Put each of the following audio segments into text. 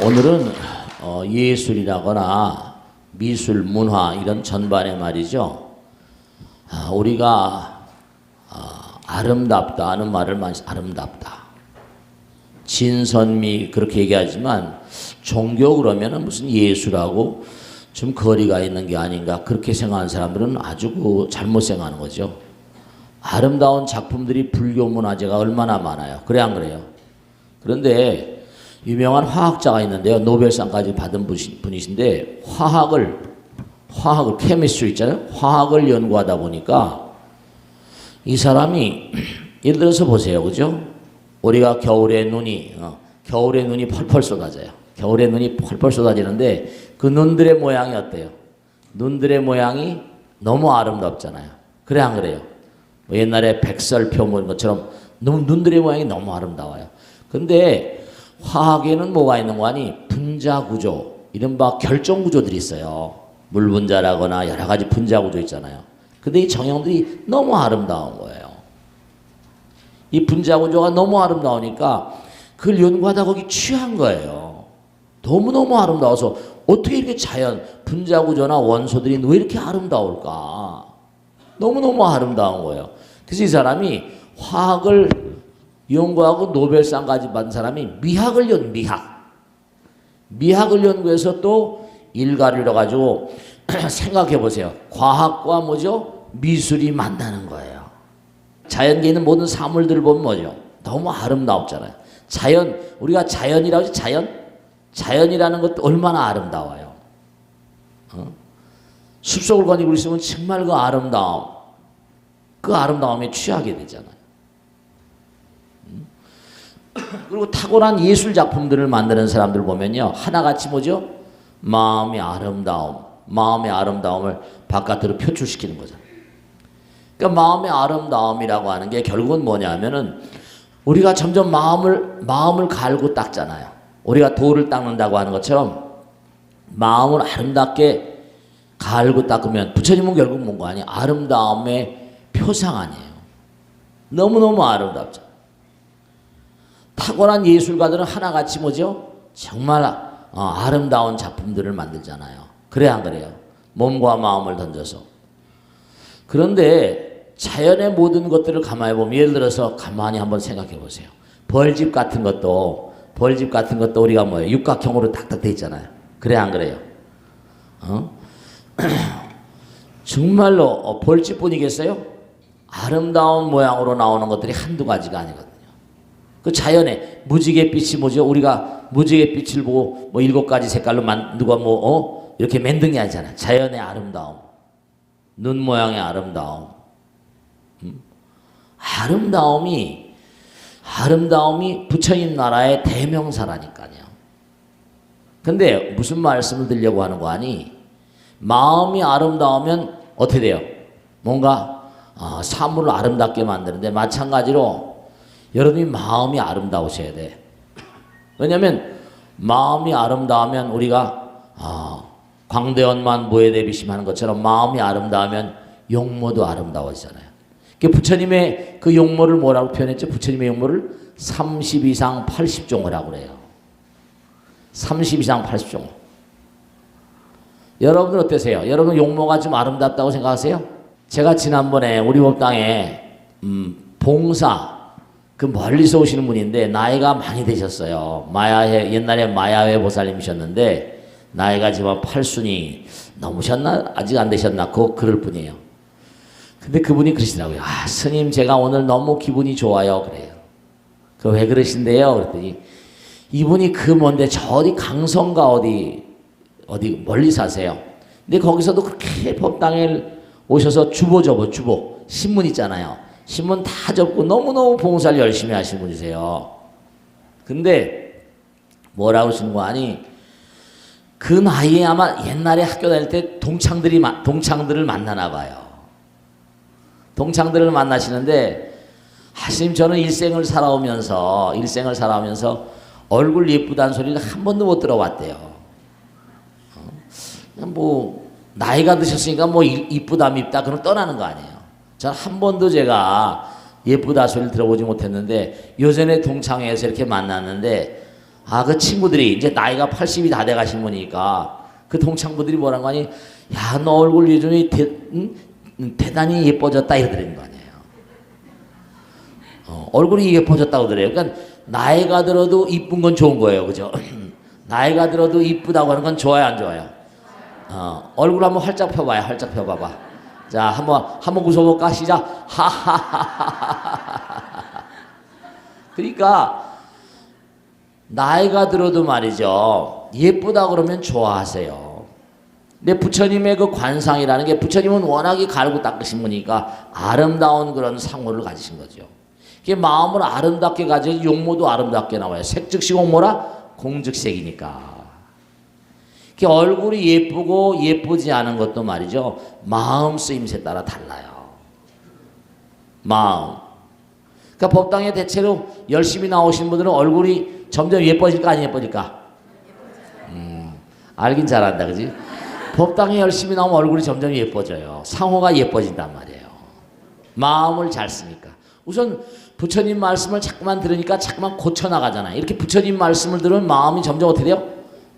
오늘은 예술이라거나 미술, 문화 이런 전반에 말이죠. 우리가 아름답다 하는 말을 많이 아름답다. 진선미 그렇게 얘기하지만 종교 그러면은 무슨 예술하고 좀 거리가 있는 게 아닌가 그렇게 생각하는 사람들은 아주 잘못 생각하는 거죠. 아름다운 작품들이 불교 문화재가 얼마나 많아요. 그래 안 그래요? 그런데 유명한 화학자가 있는데요. 노벨상까지 받은 분이신데 화학을 케미스트리 있잖아요. 화학을 연구하다 보니까 이 사람이 예를 들어서 보세요. 그죠? 우리가 겨울에 눈이 펄펄 쏟아져요. 겨울에 눈이 펄펄 쏟아지는데 그 눈들의 모양이 어때요? 눈들의 모양이 너무 아름답잖아요. 그래 안 그래요? 뭐 옛날에 백설표 뭐 것처럼 눈들의 모양이 너무 아름다워요. 근데 화학에는 뭐가 있는 거 아니? 분자 구조, 이른바 결정 구조들이 있어요. 물 분자라거나 여러 가지 분자 구조 있잖아요. 근데 이 정형들이 너무 아름다운 거예요. 이 분자 구조가 너무 아름다우니까 그걸 연구하다 거기 취한 거예요. 너무너무 아름다워서 어떻게 이렇게 자연, 분자 구조나 원소들이 왜 이렇게 아름다울까? 너무너무 아름다운 거예요. 그래서 이 사람이 화학을 연구하고 노벨상까지 받은 사람이 미학을 연구해서 또 일가를 이뤄가지고 생각해 보세요. 과학과 뭐죠? 미술이 만나는 거예요. 자연계에 있는 모든 사물들을 보면 뭐죠? 너무 아름답잖아요. 우리가 자연이라고 하죠? 자연이라는 것도 얼마나 아름다워요. 숲속을 거니고 있으면 정말 그 아름다움에 취하게 되잖아요. 그리고 탁월한 예술 작품들을 만드는 사람들 보면요. 하나같이 뭐죠? 마음의 아름다움을 바깥으로 표출시키는 거죠. 그러니까 마음의 아름다움이라고 하는 게 결국은 뭐냐면은 우리가 점점 마음을 갈고 닦잖아요. 우리가 돌을 닦는다고 하는 것처럼 마음을 아름답게 갈고 닦으면 부처님은 결국 뭔가 아니에요. 아름다움의 표상 아니에요. 너무너무 아름답죠. 탁월한 예술가들은 하나같이 뭐죠? 정말 아름다운 작품들을 만들잖아요. 그래 안 그래요? 몸과 마음을 던져서. 그런데 자연의 모든 것들을 가만히 보면 예를 들어서 가만히 한번 생각해 보세요. 벌집 같은 것도 우리가 뭐예요? 육각형으로 딱딱 돼 있잖아요. 그래 안 그래요? 정말로 벌집뿐이겠어요? 아름다운 모양으로 나오는 것들이 한두 가지가 아니거든요. 그 자연의 무지갯빛이 뭐죠? 우리가 무지갯빛을 보고 뭐 7가지 색깔로 누가 이렇게 만든 게 아니잖아요. 자연의 아름다움, 눈 모양의 아름다움, 아름다움이 부처님 나라의 대명사라니까요. 근데 무슨 말씀을 드리려고 하는 거 아니? 마음이 아름다우면 어떻게 돼요? 뭔가 사물을 아름답게 만드는데 마찬가지로 여러분이 마음이 아름다우셔야 돼. 왜냐하면 마음이 아름다우면 우리가 광대원만 무에대비심 하는 것처럼 마음이 아름다우면 용모도 아름다워지잖아요. 부처님의 그 용모를 뭐라고 표현했죠? 부처님의 용모를 30이상 80종이라고 그래요. 30이상 80종. 여러분들 어떠세요? 여러분 용모가 좀 아름답다고 생각하세요? 제가 지난번에 우리 법당에 봉사 그 멀리서 오시는 분인데 나이가 많이 되셨어요. 옛날에 마야회 보살님이셨는데 나이가 지금 8순이 넘으셨나? 아직 안 되셨나? 그럴 뿐이에요. 근데 그분이 그러시더라고요. 스님 제가 오늘 너무 기분이 좋아요. 그래요. 왜 그러신데요? 그랬더니 이분이 먼데 저 어디 강성가 어디 멀리 사세요. 근데 거기서도 그렇게 법당에 오셔서 주보 신문 있잖아요. 신문 다 접고 너무너무 봉사를 열심히 하시는 분이세요. 근데 뭐라고 하시는 거 아니? 그 나이에 아마 옛날에 학교 다닐 때 동창들을 만나나 봐요. 동창들을 만나시는데 하시님 저는 일생을 살아오면서 얼굴 예쁘다는 소리를 한 번도 못 들어봤대요. 나이가 드셨으니까 이쁘다 밉다 그럼 떠나는 거 아니에요. 전 한 번도 제가 예쁘다 소리를 들어보지 못했는데 요전에 동창회에서 이렇게 만났는데 그 친구들이 이제 나이가 80이 다 돼가신 분이니까 그 동창부들이 뭐라는 거 아니? 야, 너 얼굴 요즘에 대단히 예뻐졌다 이러더라는 거 아니에요. 얼굴이 예뻐졌다고 그래요. 그러니까 나이가 들어도 이쁜 건 좋은 거예요. 그죠? 나이가 들어도 이쁘다고 하는 건 좋아요, 안 좋아요? 얼굴 한번 활짝 펴봐요. 활짝 펴봐봐. 자, 한번 웃어볼까? 시작. 하하하하하. 그러니까 나이가 들어도 말이죠. 예쁘다 그러면 좋아하세요. 근데 부처님의 그 관상이라는 게 부처님은 워낙에 갈고 닦으신 분이니까 아름다운 그런 상호를 가지신 거죠. 그게 마음을 아름답게 가지고 용모도 아름답게 나와요. 색즉시 공모라 공즉색이니까. 얼굴이 예쁘고 예쁘지 않은 것도 말이죠. 마음 쓰임새 따라 달라요. 마음. 그러니까 법당에 대체로 열심히 나오신 분들은 얼굴이 점점 예뻐질까 안 예뻐질까? 알긴 잘한다, 그지? 법당에 열심히 나오면 얼굴이 점점 예뻐져요. 상호가 예뻐진단 말이에요. 마음을 잘 쓰니까. 우선 부처님 말씀을 자꾸만 들으니까 자꾸만 고쳐나가잖아요. 이렇게 부처님 말씀을 들으면 마음이 점점 어떻게 돼요?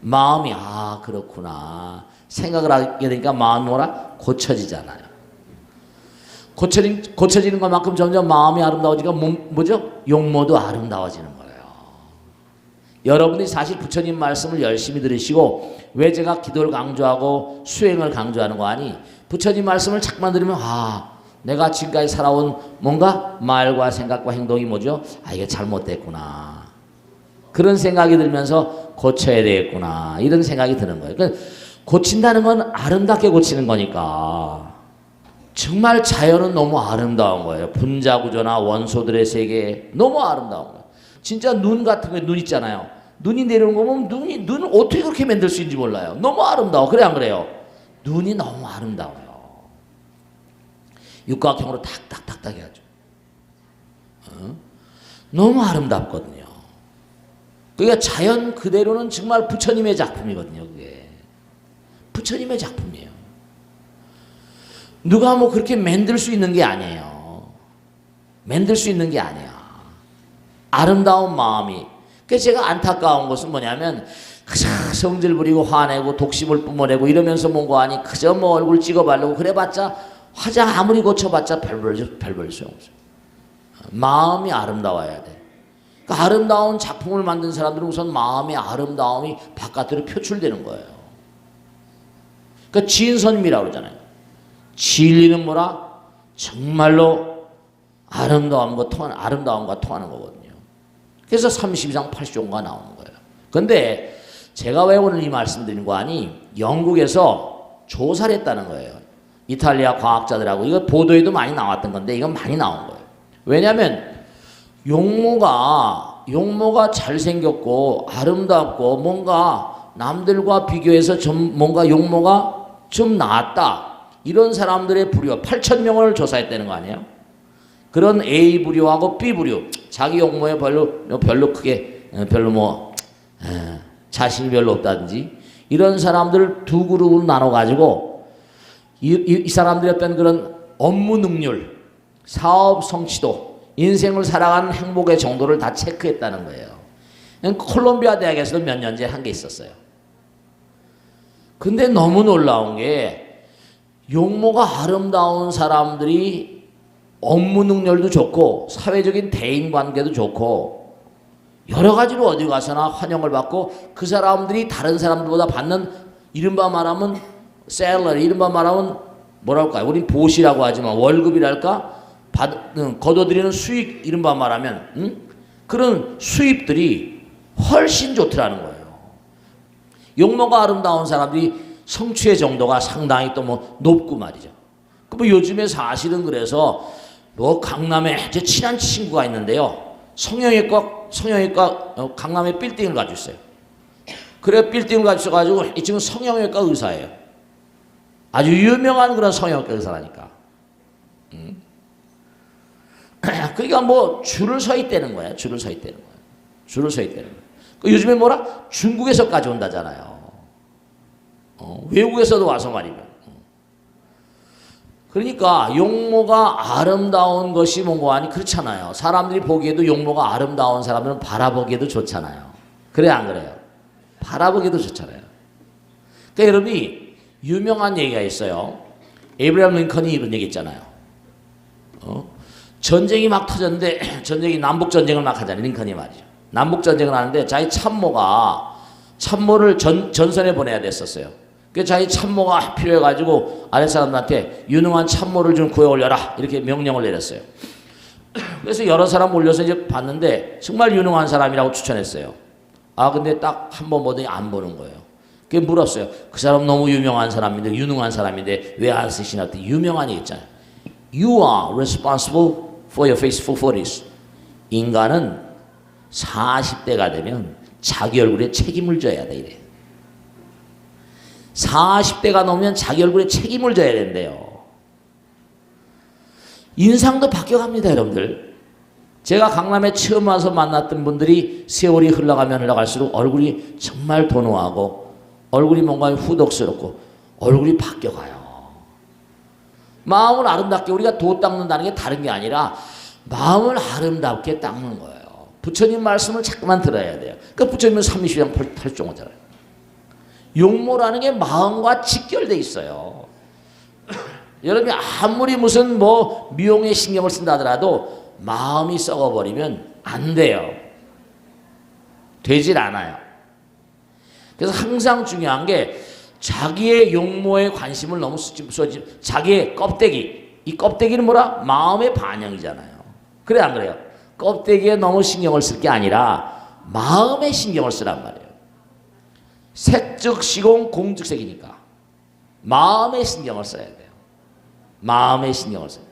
마음이 그렇구나 생각을 하게 되니까 마음이 뭐라? 고쳐지잖아요. 고쳐지는 것만큼 점점 마음이 아름다워지니까 뭐죠? 용모도 아름다워지는 거예요. 여러분이 사실 부처님 말씀을 열심히 들으시고 왜 제가 기도를 강조하고 수행을 강조하는 거 아니? 부처님 말씀을 자꾸만 들으면 내가 지금까지 살아온 뭔가 말과 생각과 행동이 뭐죠? 이게 잘못됐구나. 그런 생각이 들면서 고쳐야 되겠구나. 이런 생각이 드는 거예요. 그러니까 고친다는 건 아름답게 고치는 거니까. 정말 자연은 너무 아름다운 거예요. 분자구조나 원소들의 세계 너무 아름다운 거예요. 진짜 눈 같은 거, 눈 있잖아요. 눈이 내려오는 거 보면 눈을 어떻게 그렇게 만들 수 있는지 몰라요. 너무 아름다워. 그래 안 그래요? 눈이 너무 아름다워요. 육각형으로 탁탁탁탁 해야죠. 너무 아름답거든요. 그러니까 자연 그대로는 정말 부처님의 작품이거든요. 그게 부처님의 작품이에요. 누가 뭐 그렇게 만들 수 있는 게 아니에요. 만들 수 있는 게 아니야. 아름다운 마음이. 그래서 제가 안타까운 것은 뭐냐면 그저 성질 부리고 화내고 독심을 뿜어내고 이러면서 뭔가 아니 그저 뭐 얼굴 찍어바르고 그래봤자 화장 아무리 고쳐봤자 별별 소용없어요. 마음이 아름다워야 돼. 그러니까 아름다운 작품을 만든 사람들은 우선 마음의 아름다움이 바깥으로 표출되는 거예요. 그러니까 진선미라고 그러잖아요. 진리는 뭐라? 정말로 아름다움과 통하는 거거든요. 그래서 32장 8조가 나오는 거예요. 그런데 제가 왜 오늘 이 말씀 드린 거 아니? 영국에서 조사를 했다는 거예요. 이탈리아 과학자들하고. 이거 보도에도 많이 나왔던 건데 이건 많이 나온 거예요. 왜냐하면 용모가 잘생겼고 아름답고 뭔가 남들과 비교해서 좀 뭔가 용모가 좀 나았다. 이런 사람들의 부류 8,000명을 조사했다는 거 아니에요? 그런 A 부류하고 B 부류 자기 용모에 별로 크게 자신이 별로 없다든지 이런 사람들을 두 그룹으로 나눠 가지고 이 사람들의 어떤 그런 업무 능률, 사업 성취도, 인생을 살아가는 행복의 정도를 다 체크했다는 거예요. 콜롬비아 대학에서도 몇 년째 한 게 있었어요. 근데 너무 놀라운 게 용모가 아름다운 사람들이 업무 능력도 좋고 사회적인 대인관계도 좋고 여러 가지로 어디 가서나 환영을 받고 그 사람들이 다른 사람들보다 받는 이른바 말하면 셀러리, 이른바 말하면 뭐랄까요? 우린 보시라고 하지만 월급이랄까? 거둬들이는 수익, 이른바 말하면 그런 수입들이 훨씬 좋더라는 거예요. 용모가 아름다운 사람들이 성취의 정도가 상당히 또 뭐 높고 말이죠. 뭐 요즘에 사실은 그래서 뭐 강남에 제 친한 친구가 있는데요. 성형외과 강남에 빌딩을 가지고 있어요. 그래 빌딩을 가지고 있어가지고 이 친구는 성형외과 의사예요. 아주 유명한 그런 성형외과 의사라니까. 그러니까 뭐 줄을 서 있다는 거야. 줄을 서 있다는 거야. 요즘에 뭐라? 중국에서까지 온다잖아요. 외국에서도 와서 말이면. 그러니까 용모가 아름다운 것이 뭔가 아니 그렇잖아요. 사람들이 보기에도 용모가 아름다운 사람은 바라보기에도 좋잖아요. 그래 안 그래요? 바라보기도 좋잖아요. 그러니까 여러분이 유명한 얘기가 있어요. 에이브리엄 링컨이 이런 얘기 있잖아요. 전쟁이 막 터졌는데 전쟁이 남북 전쟁을 막 하잖아요. 링컨이 말이죠. 남북 전쟁을 하는데 자기 참모를 전선에 보내야 됐었어요. 그래서 자기 참모가 필요해가지고 아랫 사람들한테 유능한 참모를 좀 구해 올려라 이렇게 명령을 내렸어요. 그래서 여러 사람 몰려서 이제 봤는데 정말 유능한 사람이라고 추천했어요. 아 근데 딱 한 번 보더니 안 보는 거예요. 그게 물었어요. 그 사람 너무 유명한 사람인데 유능한 사람인데 왜 안 쓰시나 했더니 유명한 얘기 있잖아요. You are responsible for your faithful 40s. 인간은 40대가 되면 자기 얼굴에 책임을 져야 돼 이래. 40대가 넘으면 자기 얼굴에 책임을 져야 된대요. 인상도 바뀌어갑니다 여러분들. 제가 강남에 처음 와서 만났던 분들이 세월이 흘러가면 흘러갈수록 얼굴이 정말 도노하고 얼굴이 뭔가 후덕스럽고 얼굴이 바뀌어가요. 마음을 아름답게 우리가 도 닦는다는 게 다른 게 아니라 마음을 아름답게 닦는 거예요. 부처님 말씀을 자꾸만 들어야 돼요. 그러니까 부처님은 삼위시장 8종호잖아요. 용모라는 게 마음과 직결돼 있어요. 여러분이 아무리 무슨 뭐 미용에 신경을 쓴다 하더라도 마음이 썩어버리면 안 돼요. 되질 않아요. 그래서 항상 중요한 게 자기의 용모에 관심을 너무 쏟지 자기의 껍데기, 이 껍데기는 뭐라? 마음의 반영이잖아요. 그래 안 그래요? 껍데기에 너무 신경을 쓸 게 아니라 마음에 신경을 쓰란 말이에요. 색즉 시공 공즉 색이니까 마음에 신경을 써야 돼요. 마음에 신경을 써요.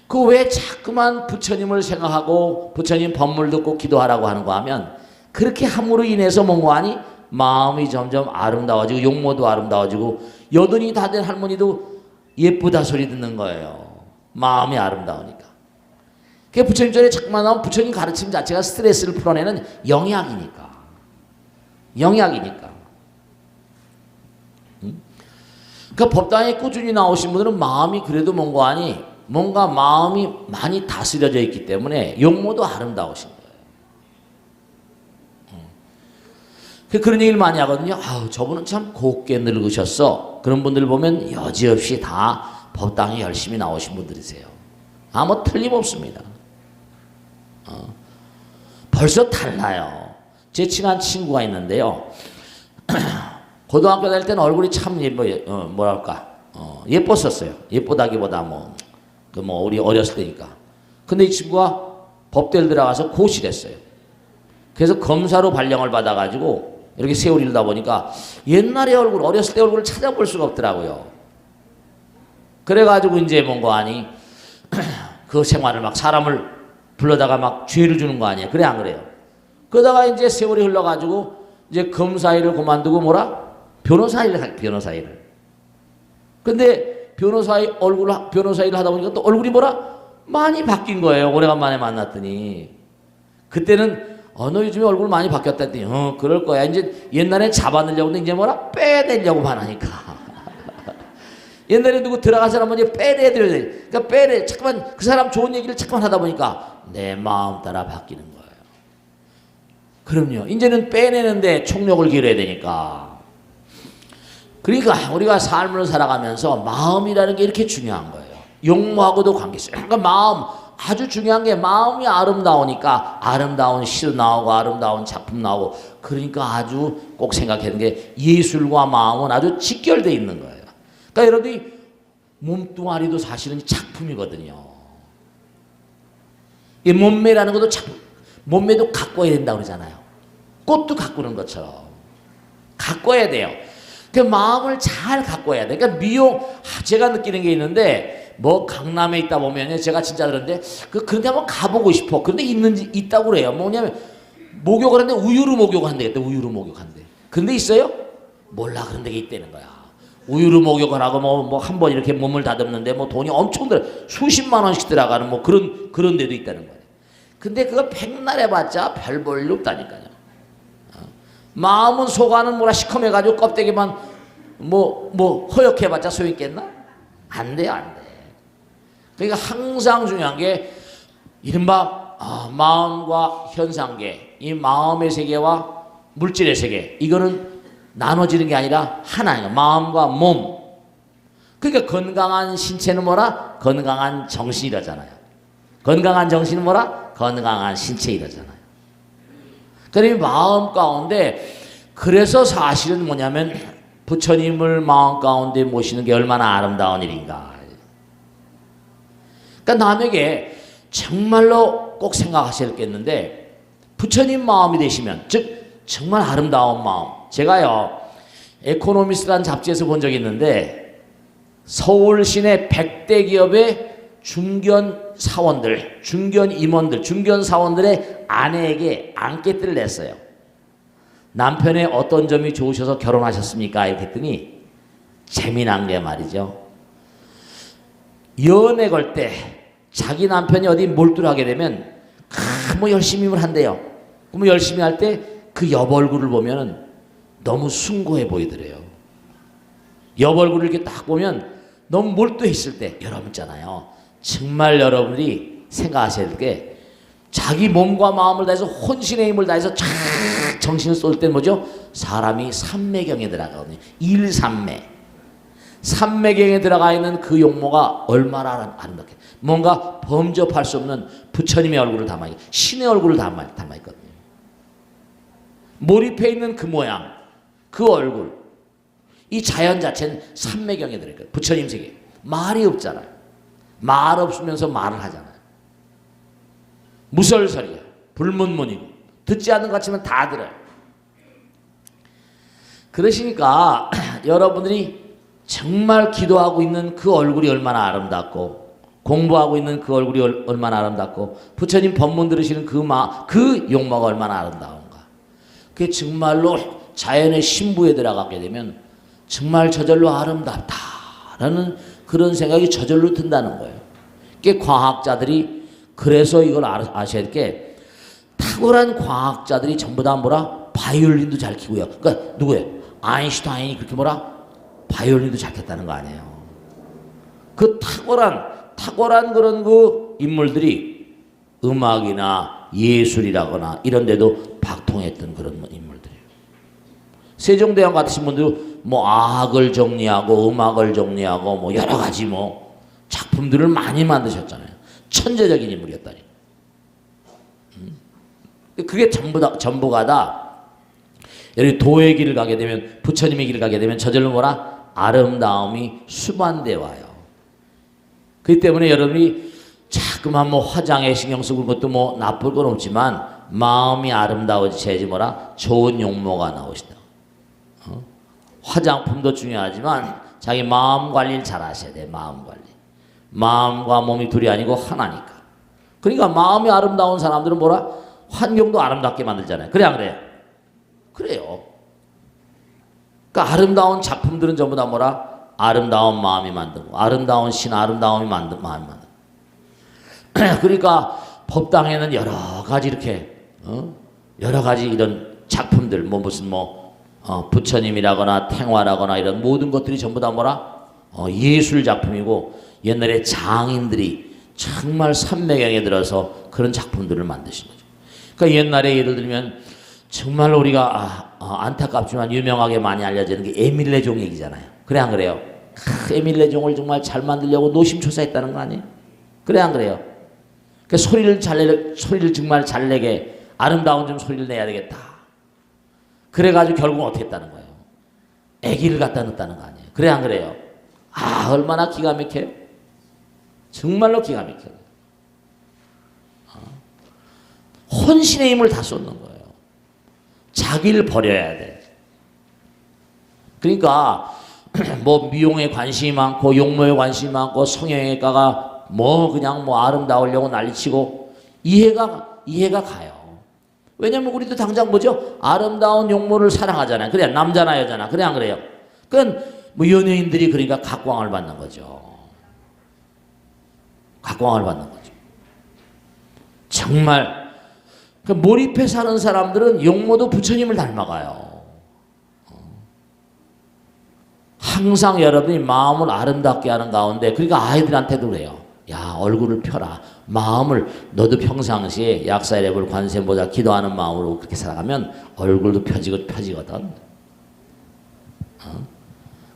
그 왜 자꾸만 부처님을 생각하고 부처님 법물 듣고 기도하라고 하는 거 하면 그렇게 함으로 인해서 뭔가 하니 마음이 점점 아름다워지고 용모도 아름다워지고 여든이 다 된 할머니도 예쁘다 소리 듣는 거예요. 마음이 아름다우니까. 그 부처님 전에 자꾸만 나오면 부처님 가르침 자체가 스트레스를 풀어내는 영약이니까. 영약이니까. 그러니까 법당에 꾸준히 나오신 분들은 마음이 그래도 뭔가 하니 뭔가 마음이 많이 다스려져 있기 때문에 용모도 아름다우신 거예요. 그런 얘기를 많이 하거든요. 아우 저분은 참 곱게 늙으셨어. 그런 분들 보면 여지없이 다 법당에 열심히 나오신 분들이세요. 아무 틀림없습니다. 벌써 달라요. 제 친한 친구가 있는데요. 고등학교 다닐 때는 얼굴이 참 예뻤었어요. 예쁘다기보다 우리 어렸을 때니까. 근데 이 친구가 법대를 들어가서 고시됐어요. 그래서 검사로 발령을 받아가지고 이렇게 세월이 흘다 보니까 옛날의 얼굴, 어렸을 때 얼굴을 찾아볼 수가 없더라고요. 그래가지고 이제 뭔가 하니 그 생활을 막 사람을 불러다가 막 죄를 주는 거 아니에요. 그래 안 그래요? 그러다가 이제 세월이 흘러가지고 이제 검사 일을 그만두고 변호사 일을. 근데 변호사 일을 하다 보니까 또 얼굴이 많이 바뀐 거예요. 오래간만에 만났더니. 그때는 너 요즘에 얼굴 많이 바뀌었다 했더니 그럴 거야. 이제 옛날에 잡아내려고 했는데 이제 빼내려고만 하니까. 옛날에 누구 들어간 사람 먼저 빼내드려야 돼. 그러니까 잠깐만 그 사람 좋은 얘기를 잠깐만 하다 보니까 내 마음 따라 바뀌는 거예요. 그럼요. 이제는 빼내는데 총력을 기울여야 되니까. 그러니까 우리가 삶을 살아가면서 마음이라는 게 이렇게 중요한 거예요. 용모하고도 관계 있어요. 그러니까 마음 아주 중요한 게 마음이 아름다우니까 아름다운 시 나오고 아름다운 작품 나오고 그러니까 아주 꼭 생각해야 되는 게 예술과 마음은 아주 직결되어 있는 거예요. 그러니까 여러분이 몸뚱아리도 사실은 작품이거든요. 이 몸매라는 것도 몸매도 가꿔야 된다고 그러잖아요. 꽃도 가꾸는 것처럼 가꿔야 돼요. 그 마음을 잘 가꿔야 돼. 그러니까 제가 느끼는 게 있는데 강남에 있다 보면 제가 진짜 그런데 그런데 한번 가보고 싶어. 그런데 있다고 그래요. 뭐냐면 목욕을 하는데 우유로 목욕을 한대겠다. 우유로 목욕한대. 그런데 있어요? 몰라. 그런 데가 있다는 거야. 우유로 목욕을 하고 한 번 이렇게 몸을 다듬는데 돈이 엄청 들어. 수십만 원씩 들어가는 그런 데도 있다는 거예요. 근데 그거 백날 해봤자 별 볼 일 없다니까요. 마음은 속안은 시커매가지고 껍데기만 허옇게 해봤자 소용있겠나? 안 돼요, 안 돼. 그러니까 항상 중요한 게 이른바 마음과 현상계, 이 마음의 세계와 물질의 세계. 이거는 나눠지는 게 아니라 하나예요. 마음과 몸. 그러니까 건강한 신체는 뭐라? 건강한 정신이라잖아요. 건강한 정신은 뭐라? 건강한 신체 이라잖아요. 그러니까 마음 가운데 그래서 사실은 뭐냐면 부처님을 마음 가운데 모시는 게 얼마나 아름다운 일인가. 그러니까 남에게 정말로 꼭 생각하셔야겠는데 부처님 마음이 되시면 즉 정말 아름다운 마음. 제가요 에코노미스라는 잡지에서 본 적이 있는데 서울 시내 100대 기업의 중견 사원들, 중견 임원들, 중견 사원들의 아내에게 앙케트를 냈어요. 남편의 어떤 점이 좋으셔서 결혼하셨습니까? 이렇게 했더니 재미난 게 말이죠. 연애 걸 때 자기 남편이 어디 몰두를 하게 되면 뭐 열심히 일을 한대요. 그럼 열심히 할 때 그 여보 얼굴을 보면 너무 숭고해 보이더래요. 여보 얼굴을 이렇게 딱 보면 너무 몰두해 있을 때 여러분 있잖아요. 정말 여러분들이 생각하셔야 될 게 자기 몸과 마음을 다해서 혼신의 힘을 다해서 쫙 정신을 쏠 때는 뭐죠? 사람이 삼매경에 들어가거든요. 일삼매. 삼매경에 들어가 있는 그 용모가 얼마나 아름답게 뭔가 범접할 수 없는 부처님의 얼굴을 담아있고 신의 얼굴을 담아있거든요. 몰입해 있는 그 모양, 그 얼굴, 이 자연 자체는 삼매경에 들어있거든요. 부처님 세계. 말이 없잖아요. 말 없으면서 말을 하잖아요. 무설설이야. 불문문이고 듣지 않는 것 같지만 다 들어요. 그러시니까 여러분들이 정말 기도하고 있는 그 얼굴이 얼마나 아름답고 공부하고 있는 그 얼굴이 얼마나 아름답고 부처님 법문 들으시는 그 용모가 얼마나 아름다운가. 그게 정말로 자연의 신부에 들어가게 되면 정말 저절로 아름답다라는 그런 생각이 저절로 든다는 거예요. 그게 과학자들이 그래서 이걸 아셔야 될 게 탁월한 과학자들이 전부 다 뭐라? 바이올린도 잘 키고요. 그러니까 누구예요? 아인슈타인이 그렇게 뭐라? 바이올린도 잘 켰다는 거 아니에요. 그 탁월한 그런 그 인물들이 음악이나 예술이라거나 이런 데도 박통했던 그런 인물들이에요. 세종대왕 같으신 분들 뭐 악을 정리하고 음악을 정리하고 뭐 여러 가지 뭐 작품들을 많이 만드셨잖아요. 천재적인 인물이었다니. 그게 전부가 다 여기 도의 길을 가게 되면 부처님의 길을 가게 되면 저절로 뭐라? 아름다움이 수반돼 와요. 그렇기 때문에 여러분이 자꾸만 뭐 화장에 신경 쓰고 그것도 뭐 나쁠 건 없지만 마음이 아름다워져야지 뭐라? 좋은 용모가 나오신다. 화장품도 중요하지만 자기 마음 관리를 잘 하셔야 돼. 마음 관리. 마음과 몸이 둘이 아니고 하나니까. 그러니까 마음이 아름다운 사람들은 뭐라? 환경도 아름답게 만들잖아요. 그래 안 그래요? 그래요. 그러니까 아름다운 작품들은 전부 다 뭐라? 아름다운 마음이 만들고 아름다운 신, 아름다움이 마음이 만들고. 그러니까 법당에는 여러 가지 이렇게 여러 가지 이런 작품들 뭐 무슨 부처님이라거나 탱화라거나 이런 모든 것들이 전부 다 뭐라? 예술 작품이고 옛날에 장인들이 정말 삼매경에 들어서 그런 작품들을 만드신 거죠. 그러니까 옛날에 예를 들면 정말 우리가 안타깝지만 유명하게 많이 알려지는 게 에밀레 종 얘기잖아요. 그래 안 그래요? 에밀레 종을 정말 잘 만들려고 노심초사했다는 거 아니에요? 그래 안 그래요? 그 소리를 정말 잘 내게 아름다운 좀 소리를 내야 되겠다. 그래가지고 결국 어떻게 했다는 거예요? 아기를 갖다 넣었다는 거 아니에요? 그래 안 그래요? 얼마나 기가 막혀요? 정말로 기가 막혀요. 혼신의 힘을 다 쏟는 거예요. 자기를 버려야 돼. 그러니까 뭐 미용에 관심이 많고 용모에 관심이 많고 성형외과가 그냥 아름다우려고 난리치고 이해가 가요. 왜냐면 우리도 당장 뭐죠? 아름다운 용모를 사랑하잖아요. 그래 남자나 여자나 그래 안 그래요? 그건 연예인들이 그러니까 각광을 받는 거죠. 각광을 받는 거죠. 정말 몰입해 사는 사람들은 용모도 부처님을 닮아가요. 항상 여러분이 마음을 아름답게 하는 가운데 그러니까 아이들한테도 그래요. 야 얼굴을 펴라. 마음을 너도 평상시에 약사이레불 관세음보다 기도하는 마음으로 그렇게 살아가면 얼굴도 펴지거든.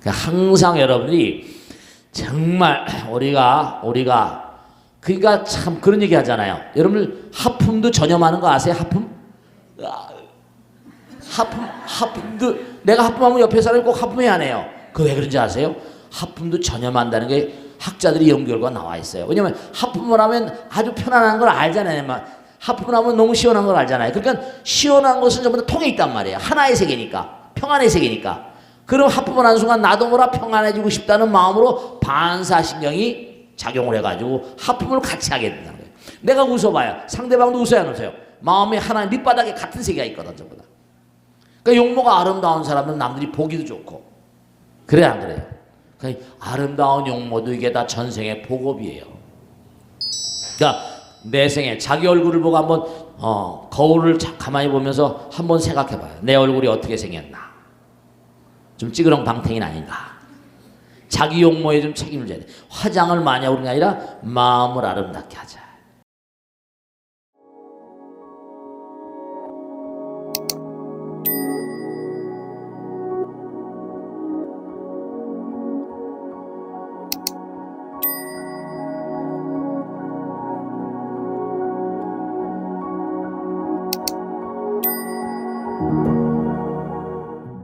그러니까 항상 여러분들이 정말 우리가 그러니까 참 그런 얘기 하잖아요. 여러분들 하품도 전염하는 거 아세요? 하품도 내가 하품하면 옆에 사람이 꼭 하품해야 하네요. 그 왜 그런지 아세요? 하품도 전염한다는 게 학자들이 연구결과 나와 있어요. 왜냐면 하품을 하면 아주 편안한 걸 알잖아요. 하품을 하면 너무 시원한 걸 알잖아요. 그러니까 시원한 것은 전부 다 통에 있단 말이에요. 하나의 세계니까, 평안의 세계니까. 그럼 하품을 하는 순간 나도 모라 평안해지고 싶다는 마음으로 반사신경이 작용을 해가지고 하품을 같이 하게 된다는 거예요. 내가 웃어봐요. 상대방도 웃어야 안 웃어요. 마음이 하나의 밑바닥에 같은 세계가 있거든, 전부 다. 그러니까 용모가 아름다운 사람은 남들이 보기도 좋고. 그래 안 그래요? 그러니까 아름다운 용모도 이게 다 전생의 복업이에요. 그러니까 내 생에 자기 얼굴을 보고 한번 거울을 가만히 보면서 한번 생각해봐요. 내 얼굴이 어떻게 생겼나? 좀 찌그렁방탱이는 아닌가? 자기 용모에 좀 책임을 져야 돼. 화장을 많이 하고 그런 게 아니라 마음을 아름답게 하자.